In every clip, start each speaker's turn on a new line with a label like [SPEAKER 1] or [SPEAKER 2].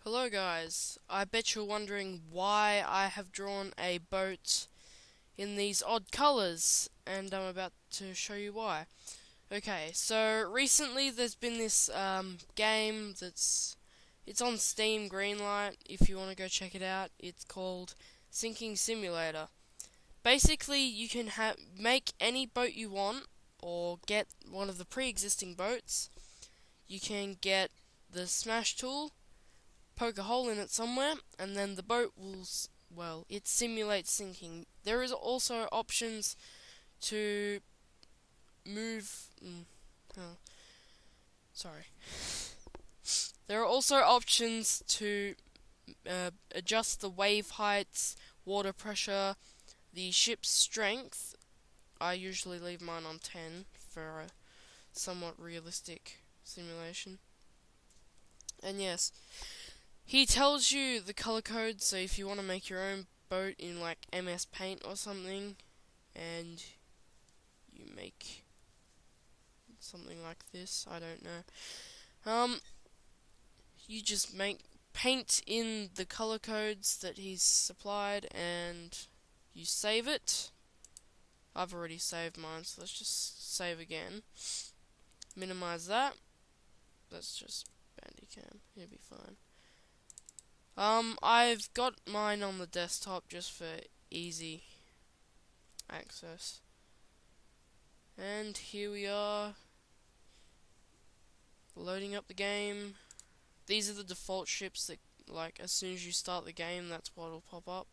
[SPEAKER 1] Hello guys, I bet you're wondering why I have drawn a boat in these odd colours, and I'm about to show you why. Okay, so recently there's been this game it's on Steam Greenlight if you want to go check it out. It's called Sinking Simulator. Basically, you can make any boat you want or get one of the pre-existing boats. You can get the smash tool, poke a hole in it somewhere, and then the boat will, well, it simulates sinking. There is also options to move. Oh, sorry. There are also options to adjust the wave heights, water pressure, the ship's strength. I usually leave mine on 10 for a somewhat realistic simulation. And yes, he tells you the color code, so if you want to make your own boat in like MS Paint or something, and you make something like this, I don't know. You just paint in the color codes that he's supplied, and you save it. I've already saved mine, so let's just save again. Minimize that. Let's just Bandicam. It'll be fine. I've got mine on the desktop just for easy access. And here we are, loading up the game. These are the default ships that, like, as soon as you start the game, that's what will pop up.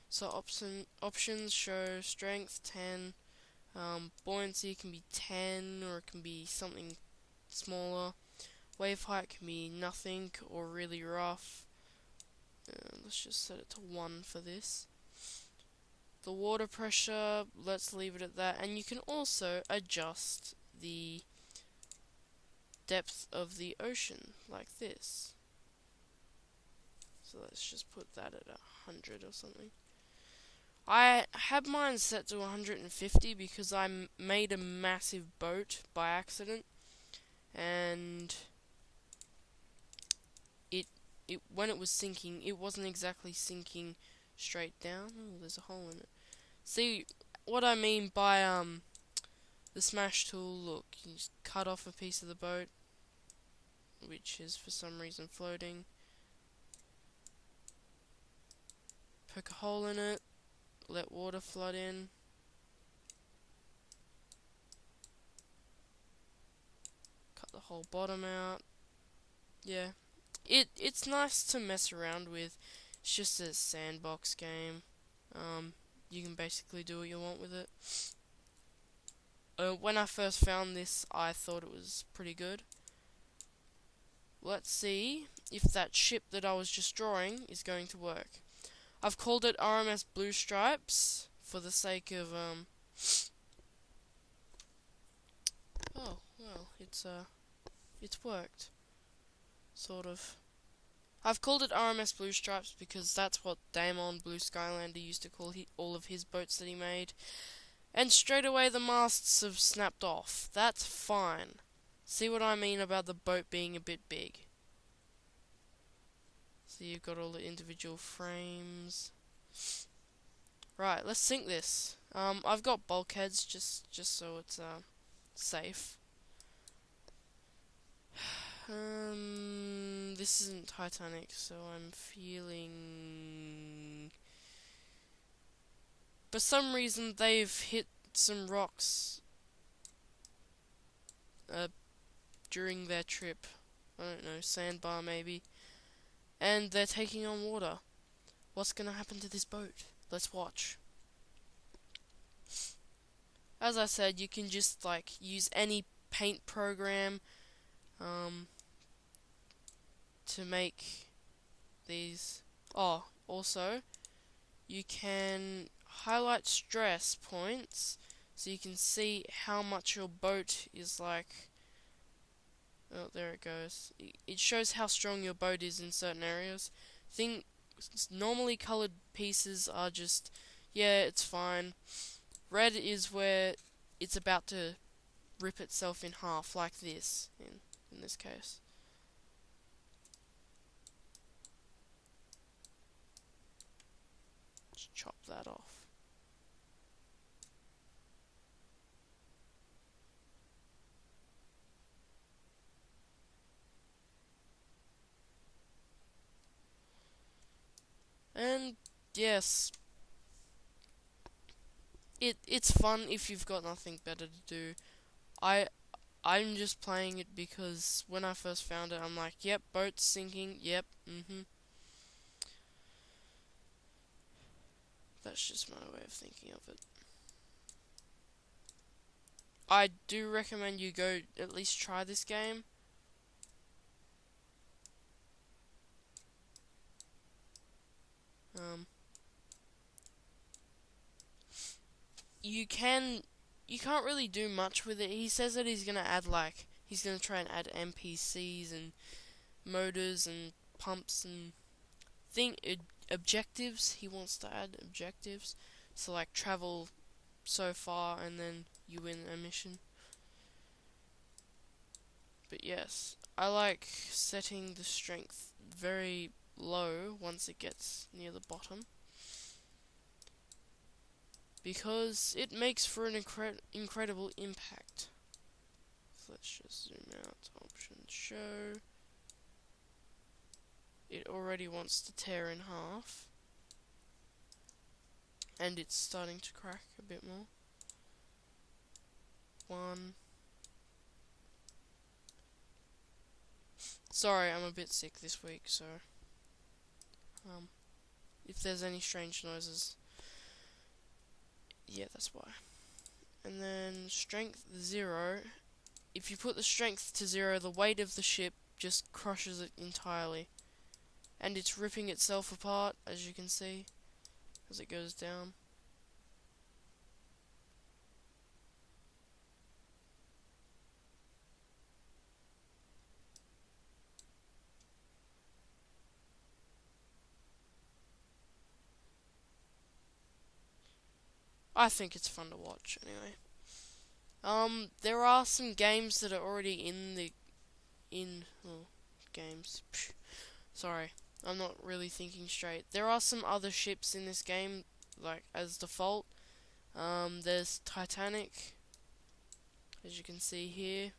[SPEAKER 1] So options show strength 10, buoyancy can be 10, or it can be something smaller. Wave height can be nothing or really rough. Let's just set it to 1 for this. The water pressure, let's leave it at that. And you can also adjust the depth of the ocean, like this. So let's just put that at 100 or something. I had mine set to 150 because I made a massive boat by accident, and when it was sinking, it wasn't exactly sinking straight down. Oh, there's a hole in it. See what I mean by the smash tool? Look, you just cut off a piece of the boat, which is for some reason floating. Poke a hole in it, let water flood in. Cut the whole bottom out. Yeah. It's nice to mess around with. It's just a sandbox game. You can basically do what you want with it. When I first found this, I thought it was pretty good. Let's see if that ship that I was just drawing is going to work. I've called it RMS Blue Stripes for the sake of oh well, it's worked, sort of. I've called it RMS Blue Stripes because that's what Damon Blue Skylander used to call all of his boats that he made. And straight away the masts have snapped off. That's fine. See what I mean about the boat being a bit big? So you've got all the individual frames. Right, let's sink this. I've got bulkheads just so it's safe. This isn't Titanic, so I'm feeling. For some reason, they've hit some rocks during their trip. I don't know, sandbar maybe. And they're taking on water. What's gonna happen to this boat? Let's watch. As I said, you can just like use any paint program to make these. Oh, also, you can highlight stress points so you can see how much your boat is like. Oh, there it goes. It shows how strong your boat is in certain areas. Normally colored pieces are just, yeah, it's fine. Red is where it's about to rip itself in half, like this, in this case. Just chop that off. And yes, it's fun if you've got nothing better to do. I I'm just playing it because when I first found it, I'm like, yep, boat's sinking, yep, That's just my way of thinking of it. I do recommend you go at least try this game. Um, you can you can't really do much with it. He says that he's gonna try and add NPCs and motors and pumps and thing objectives. He wants to add objectives, so like travel so far and then you win a mission. But yes, I like setting the strength very low once it gets near the bottom, because it makes for an incredible impact. So let's just zoom out, options show. It already wants to tear in half, and it's starting to crack a bit more. One. Sorry, I'm a bit sick this week, so if there's any strange noises, yeah, that's why. And then strength 0. If you put the strength to 0, the weight of the ship just crushes it entirely. And it's ripping itself apart, as you can see, as it goes down. I think it's fun to watch, anyway. There are some games that are already games. Psh, sorry, I'm not really thinking straight. There are some other ships in this game, like as default. There's Titanic, as you can see here,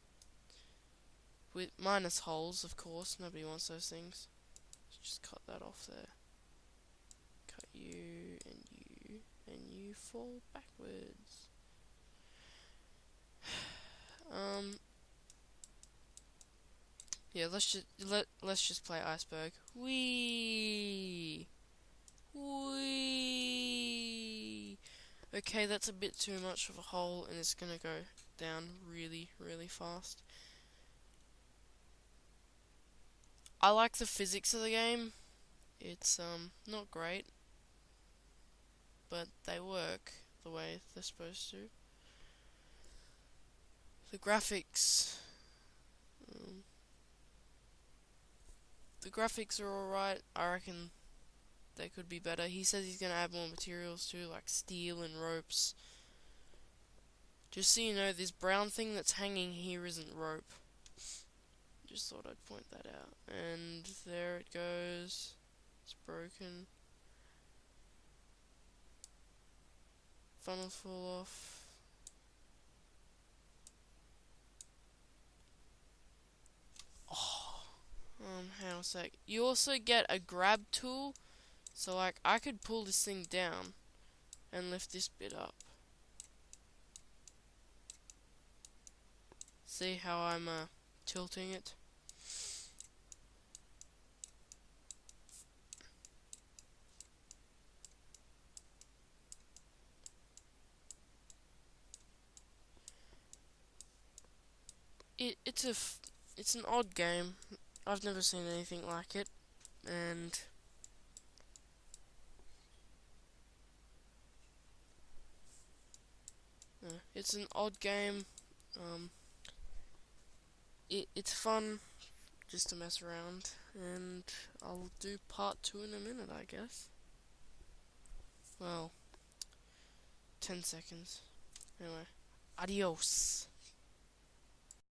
[SPEAKER 1] with minus holes, of course. Nobody wants those things. Just cut that off there. Cut you and you fall backwards. Yeah, let's just play iceberg. Whee! Whee! Okay, that's a bit too much of a hole, and it's gonna go down really, really fast. I like the physics of the game. It's not great, but they work the way they're supposed to. The graphics, um, the graphics are alright. I reckon they could be better. He says he's gonna add more materials too, like steel and ropes. Just so you know, this brown thing that's hanging here isn't rope. Just thought I'd point that out. And there it goes. It's broken. Funnels fall off. Oh, hang on a sec. You also get a grab tool. So like, I could pull this thing down and lift this bit up. See how I'm tilting it? It's an odd game. I've never seen anything like it, and it's an odd game. It's fun just to mess around, and I'll do part 2 in a minute, I guess. Well, 10 seconds. Anyway, adios.